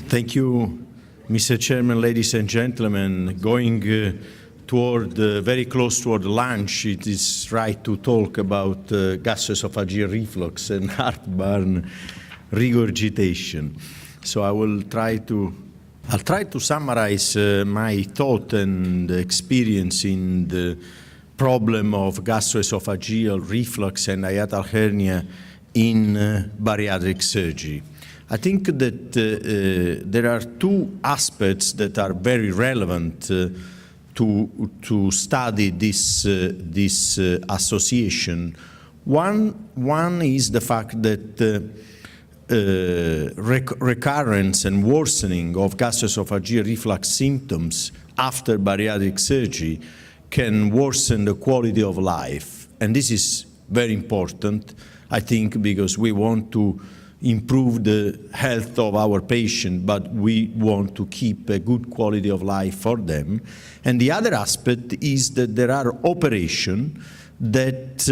Thank you, Mr. Chairman, ladies and gentlemen. Going very close toward lunch, it is right to talk about gastroesophageal reflux and heartburn regurgitation. So I'll try to summarize my thought and experience in the problem of gastroesophageal reflux and hiatal hernia in bariatric surgery. I think that there are two aspects that are very relevant to study this association. One is the fact that recurrence and worsening of gastroesophageal reflux symptoms after bariatric surgery can worsen the quality of life. And this is very important, I think, because we want to improve the health of our patient, but we want to keep a good quality of life for them. And the other aspect is that there are operations that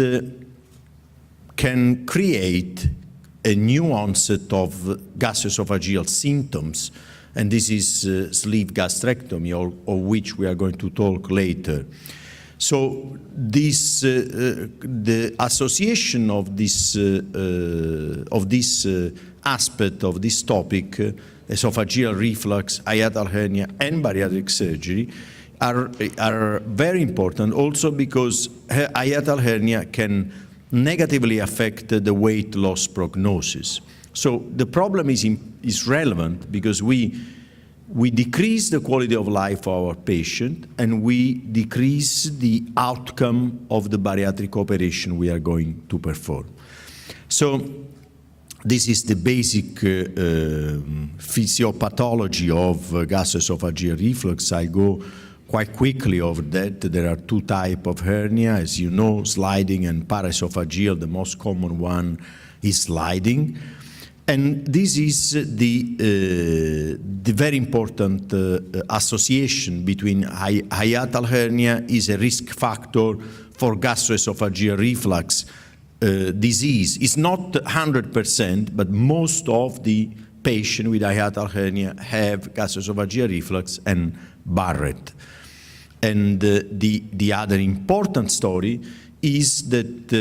can create a new onset of gastroesophageal symptoms, and this is sleeve gastrectomy, of which we are going to talk later. So this, the association of this aspect of this topic, esophageal reflux, hiatal hernia, and bariatric surgery, are very important also because hiatal hernia can negatively affect the weight loss prognosis. So the problem is relevant because we decrease the quality of life of our patient and we decrease the outcome of the bariatric operation we are going to perform. So this is the basic physiopathology of gastroesophageal reflux. I go quite quickly over that. There are two types of hernia, as you know, sliding and paraesophageal. The most common one is sliding. And this is the very important association between hiatal hernia is a risk factor for gastroesophageal reflux disease. It's not 100%, but most of the patients with hiatal hernia have gastroesophageal reflux and Barrett. And the other important story is that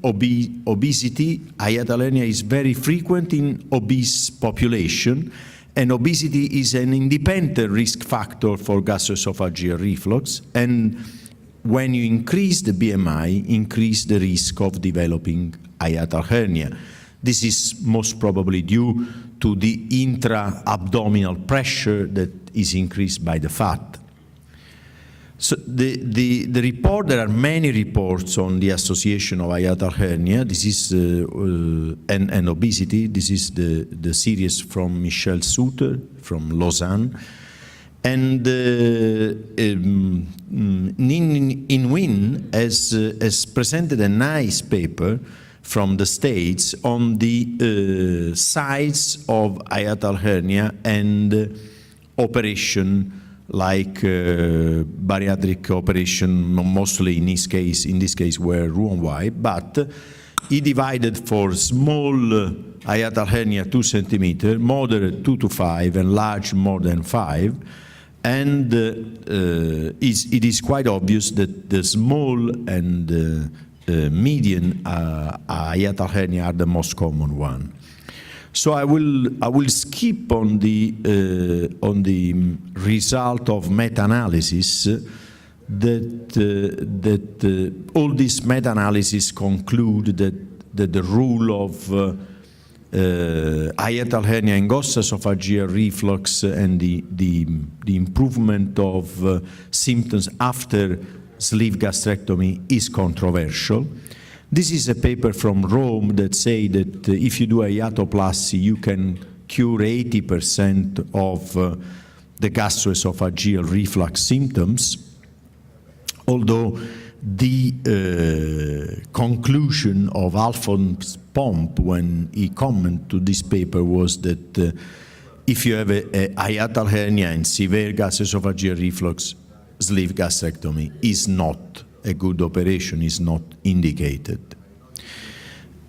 obesity, hiatal hernia, is very frequent in obese population, and obesity is an independent risk factor for gastroesophageal reflux, and when you increase the BMI, increase the risk of developing hiatal hernia. This is most probably due to the intra-abdominal pressure that is increased by the fat. So the report, there are many reports on the association of hiatal hernia. This is and obesity. This is the series from Michel Suter from Lausanne, and Nguyen has presented a nice paper from the States on the size of hiatal hernia and operation, like bariatric operation, mostly in this case were Roux-en-Y, but he divided for small hiatal hernia 2 centimeters, moderate 2 to 5, and large more than 5. And it is quite obvious that the small and median hiatal hernia are the most common one. So I will skip on the result of meta-analysis that all these meta-analysis conclude that the rule of hiatal hernia and gastroesophageal reflux and the improvement of symptoms after sleeve gastrectomy is controversial. This is a paper from Rome that say that if you do a hiatoplasty, you can cure 80% of the gastroesophageal reflux symptoms, although the conclusion of Alphonse Pomp when he commented to this paper was that if you have a hiatal hernia and severe gastroesophageal reflux, sleeve gastrectomy is not a good operation, is not indicated.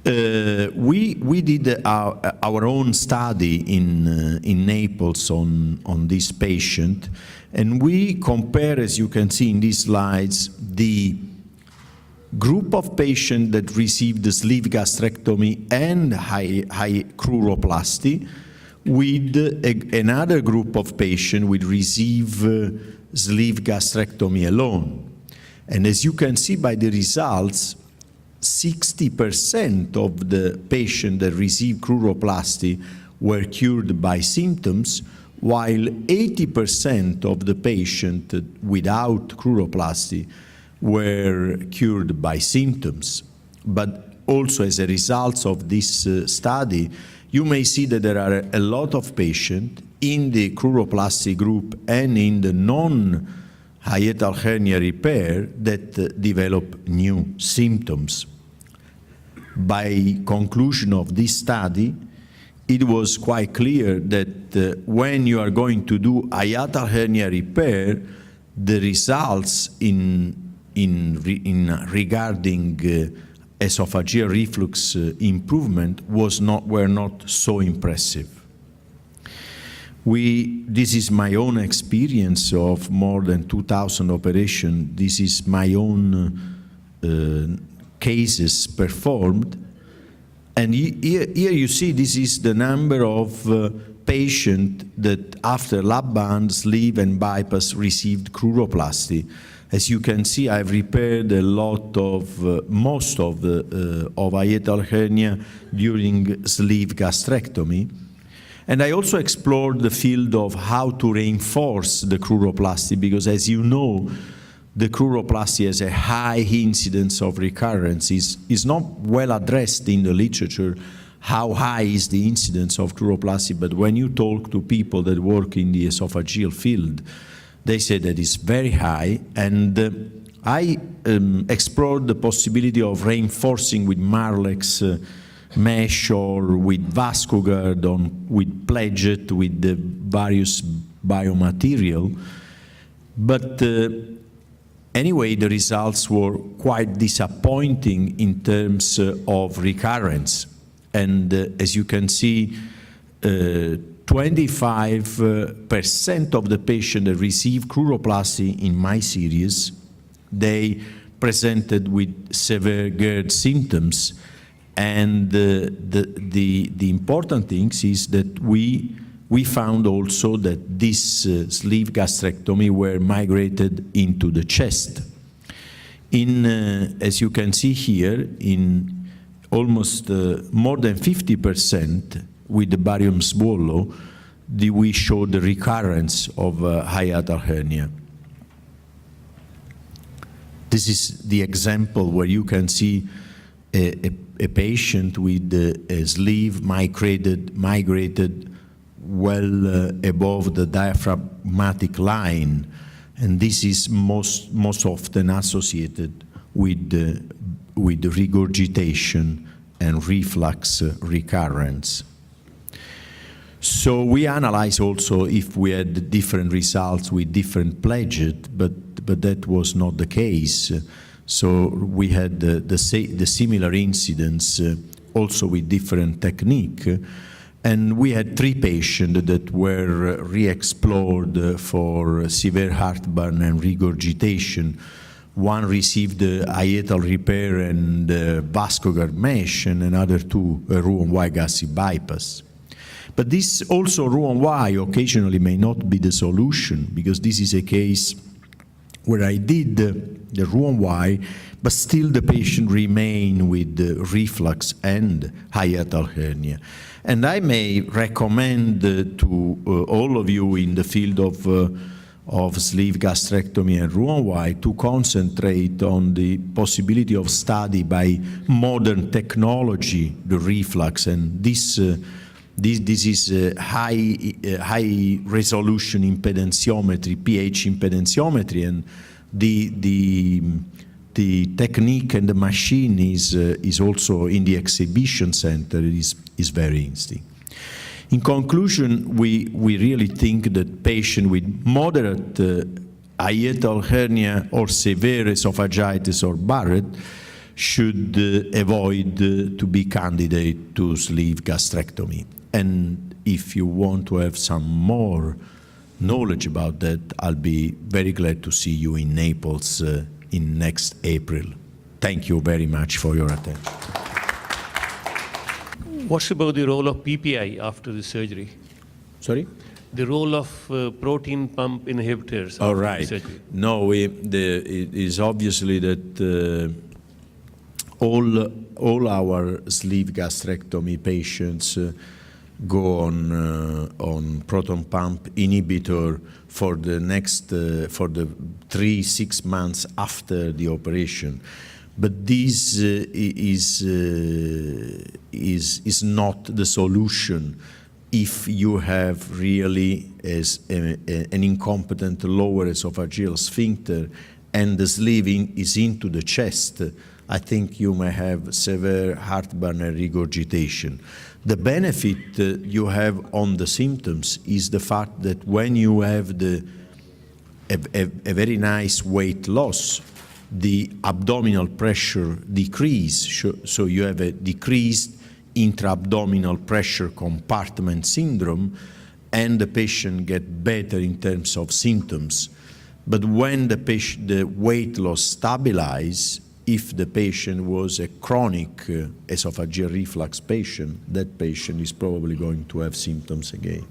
We did our own study in Naples on this patient, and we compare, as you can see in these slides, the group of patients that received the sleeve gastrectomy and high cruroplasty with another group of patients which receive sleeve gastrectomy alone. And as you can see by the results, 60% of the patients that received cruroplasty were cured by symptoms, while 80% of the patients without cruroplasty were cured by symptoms. But also as a result of this study, you may see that there are a lot of patients in the cruroplasty group and in the non-hiatal hernia repair that develop new symptoms. By conclusion of this study, it was quite clear that when you are going to do hiatal hernia repair, the results regarding esophageal reflux improvement were not so impressive. This is my own experience of more than 2,000 operations. This is my own cases performed. And here you see this is the number of patients that after lap band, sleeve, and bypass received cruroplasty. As you can see, I've repaired a lot of, most of hiatal hernia during sleeve gastrectomy. And I also explored the field of how to reinforce the cruroplasty, because as you know, the cruroplasty has a high incidence of recurrence. Is not well addressed in the literature how high is the incidence of cruroplasty, but when you talk to people that work in the esophageal field, they say that it's very high, and I explored the possibility of reinforcing with Marlex mesh or with VascuGuard, with pledget, with the various biomaterial. But anyway, the results were quite disappointing in terms of recurrence. And as you can see, 25% of the patients that received cruroplasty in my series, they presented with severe GERD symptoms. And the important thing is that we found also that this sleeve gastrectomy were migrated into the chest. As you can see here, in almost more than 50% with the barium swallow, we show the recurrence of hiatal hernia. This is the example where you can see a patient with a sleeve migrated well above the diaphragmatic line, and this is most often associated with regurgitation and reflux recurrence. So we analyze also if we had different results with different pledget, but that was not the case. So we had the similar incidence also with different technique. And we had 3 patients that were re-explored for severe heartburn and regurgitation. One received hiatal repair and VascuGuard mesh, and another 2 Roux-en-Y gastric bypass. But this also Roux-en-Y occasionally may not be the solution, because this is a case where I did the Roux-en-Y, but still the patient remained with reflux and hiatal hernia. And I may recommend to all of you in the field of sleeve gastrectomy and Roux-en-Y to concentrate on the possibility of study by modern technology, the reflux, and this is high resolution impedantiometry, pH impedantiometry, and the technique and the machine is also in the exhibition center. It is very interesting. In conclusion, we really think that patients with moderate hiatal hernia or severe esophagitis or Barrett should avoid to be candidate to sleeve gastrectomy. And if you want to have some more knowledge about that, I'll be very glad to see you in Naples in next April. Thank you very much for your attention. What's about the role of PPI after the surgery? Sorry? The role of protein pump inhibitors All after right. the surgery? No, it is obviously that all our sleeve gastrectomy patients go on proton pump inhibitor for the next for the 3-6 months after the operation. But this is not the solution if you have really as an incompetent lower esophageal sphincter and the sleeving is into the chest. I think you may have severe heartburn and regurgitation. The benefit you have on the symptoms is the fact that when you have a very nice weight loss, the abdominal pressure decrease, so you have a decreased intra-abdominal pressure compartment syndrome, and the patient get better in terms of symptoms. But when the weight loss stabilizes, if the patient was a chronic esophageal reflux patient, that patient is probably going to have symptoms again.